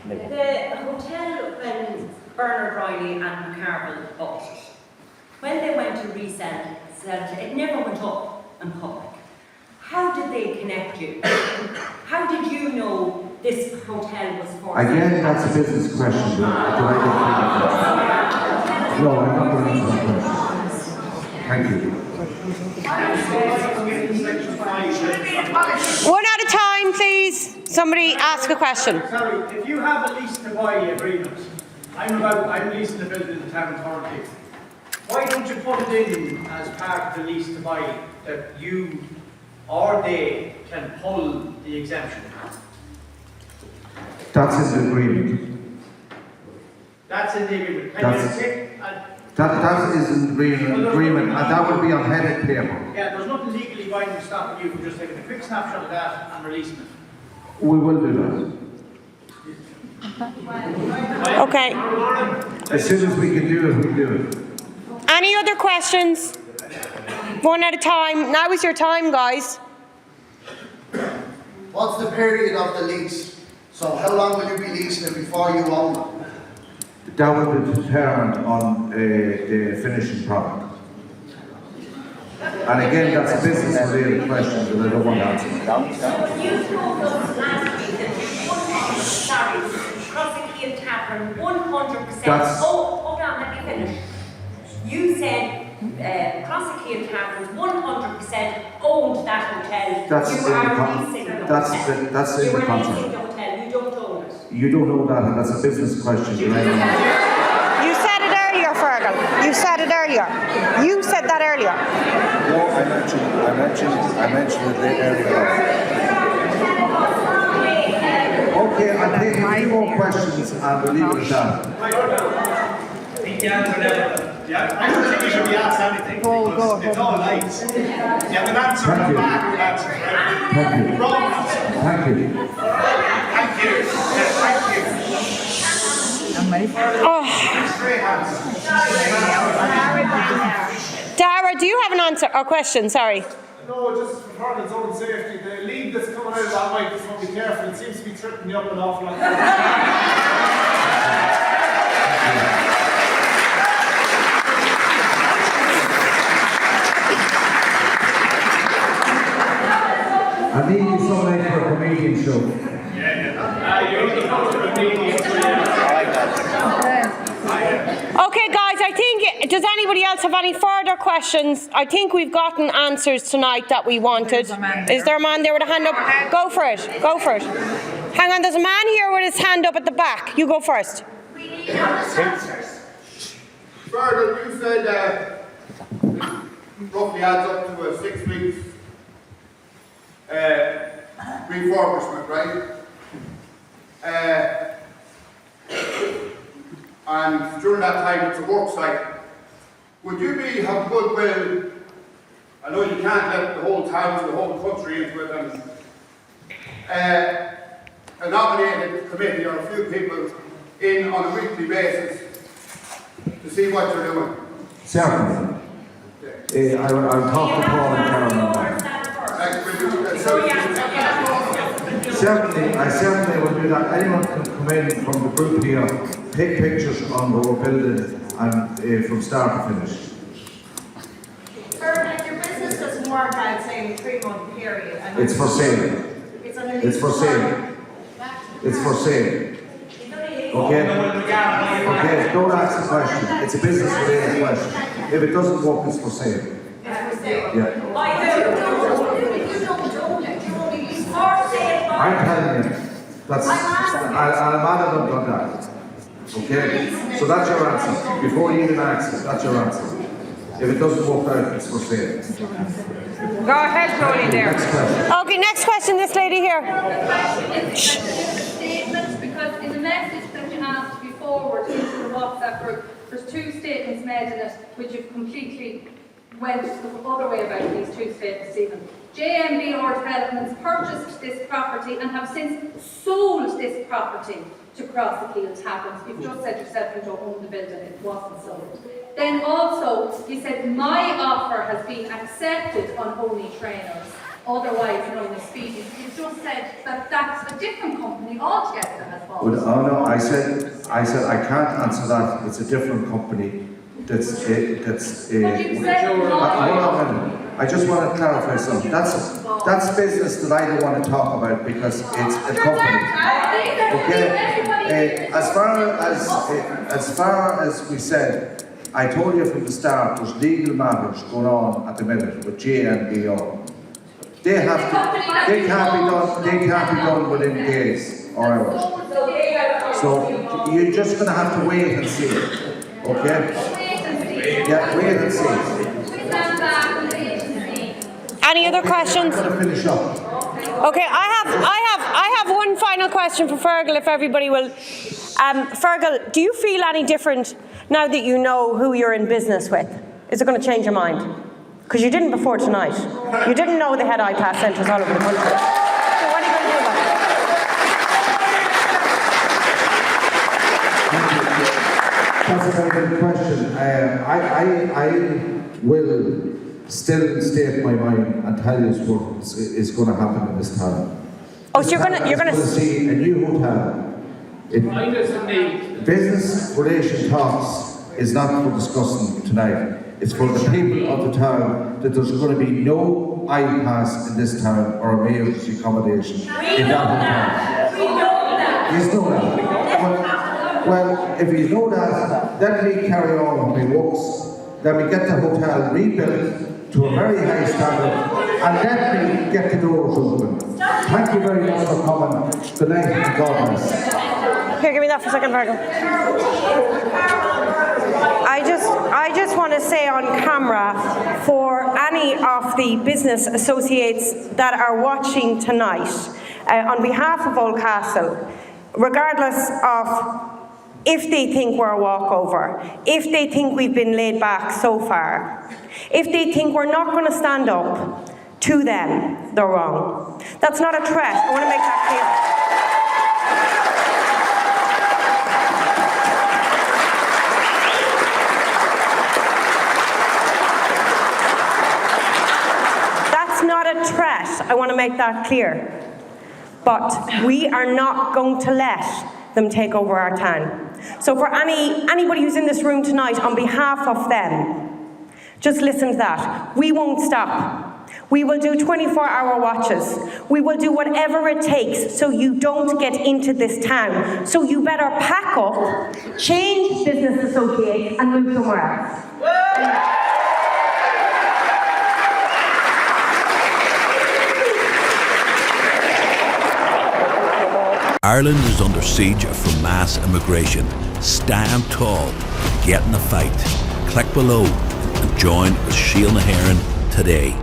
The hotel, when Bernard Riley and McCarville bought it, when they went to resell it never went up in public. How did they connect you? How did you know this hotel was for sale? Again, that's a business question. No, I'm not going to answer that question. Thank you. One at a time, please. Somebody ask a question. Sorry, if you have a lease to buy agreement, I'm leasing the building in the town currently. Why don't you put it in as part of the lease to buy that you or they can pull the exemption? That's in the agreement. That's in the agreement. That is in the agreement, and that will be on headed paper. Yeah, there's nothing legally binding stopping you from just taking a quick snapshot of that and releasing it. We will do that. Okay. As soon as we can do it, we do it. Any other questions? One at a time. Now is your time, guys. What's the period of the lease? So how long will you be leasing it before you own it? That will be determined on the finishing product. And again, that's a business-related question that I don't want to answer. So you told us last week that you 100%, Crossy Tavern, 100%. Hold on, let me finish. You said Crossy Taverns 100% owned that hotel. That's you are leasing the hotel. That's in the contract. You are leasing the hotel. You don't own it. You don't know that, and that's a business question. You said it earlier, Fergal. You said it earlier. You said that earlier. No, I mentioned it earlier. Okay, I'll take a few more questions and we'll leave it at that. I don't think you should be asked anything. Go. It's all lies. You have an answer Thank you. back with answer. Thank you. Wrong answer. Thank you. Thank you. Thank you. Straight answer. Dara, do you have an answer or question? Sorry. No, just for Harlan's own safety, the lead that's coming out of that mic, just want to be careful, it seems to be tripping you up an awful lot. I need you so late for a comedian show. You're only coming to a meeting. Okay, guys, I think, does anybody else have any further questions? I think we've gotten answers tonight that we wanted. Is there a man there with a hand up? Go for it. Go for it. Hang on, there's a man here with his hand up at the back. You go first. We need answers. Fergal, you said roughly adds up to a 6 weeks refurbishment, right? And during that time it's a work site. Would you have goodwill? I know you can't let the whole town, the whole country into it, and a nominated committee or a few people in on a weekly basis to see what you're doing. Certainly. I'll talk to Paul and Karen on that. Certainly, I certainly will do that. Anyone can come in from the group here, take pictures on the whole building and from start to finish. If your business doesn't work out, say, in a 3-month period, and It's for sale. It's for sale. It's for sale. Okay? Okay, don't ask the question. It's a business related question. If it doesn't work, it's for sale. Yeah. I'm telling you. That's I'm adamant on that. Okay? So that's your answer. Before you even ask it, that's your answer. If it doesn't work out, it's for sale. Go ahead, Tony, there. Next question. Okay, next question, this lady here. Statements, because in the message that you asked to be forwarded into the WhatsApp group, there's 2 statements made in it which have completely went the other way about these 2 statements even. JMBR Developments purchased this property and have since sold this property to Crossy Taverns. You've just said yourself you don't own the building, it wasn't sold. Then also, you said my offer has been accepted on Only Trainers. otherwise known as species. You just said that that's a different company altogether as well. Well, oh no, I said I can't answer that. It's a different company. But you said hold on a minute. I just want to clarify something. That's business that I don't want to talk about because it's a company. Okay. As far as we said, I told you from the start. There's legal matters going on at the minute with JMBO. They can't be done within days or hours. So you're just going to have to wait and see. Okay? Yeah, wait and see. Any other questions? I'm going to finish up. Okay, I have one final question for Fergal, if everybody will. Fergal, do you feel any different now that you know who you're in business with? Is it going to change your mind? Because you didn't before tonight. You didn't know they had IPAS centres all over the country. So what are you going to do about it? That's a very good question. I will still state my mind and tell you what is going to happen in this town. Oh, so you're going to see a new hotel. Business relation talks is not for discussing tonight. It's for the people of the town that there's going to be no IPAS in this town or emergency accommodation in that hotel. We know that. He's know that. Well, if you know that, let me carry on with my works. Let me get the hotel rebuilt to a very high standard and let me get the doors open. Thank you very much for coming. Good night and God bless. Here, give me that for a second, Fergal. I just want to say on camera for any of the business associates that are watching tonight, on behalf of Oldcastle, regardless of if they think we're a walkover, if they think we've been laid back so far, if they think we're not going to stand up to them, they're wrong. That's not a threat. I want to make that clear. Not a threat, I want to make that clear. But we are not going to let them take over our town. So for anybody who's in this room tonight, on behalf of them, just listen to that. We won't stop. We will do 24-hour watches. We will do whatever it takes so you don't get into this town. So you better pack up, change business associates and move somewhere else. Ireland is under siege from mass immigration. Stand tall, get in the fight. Click below and join with Sheila Naharan today.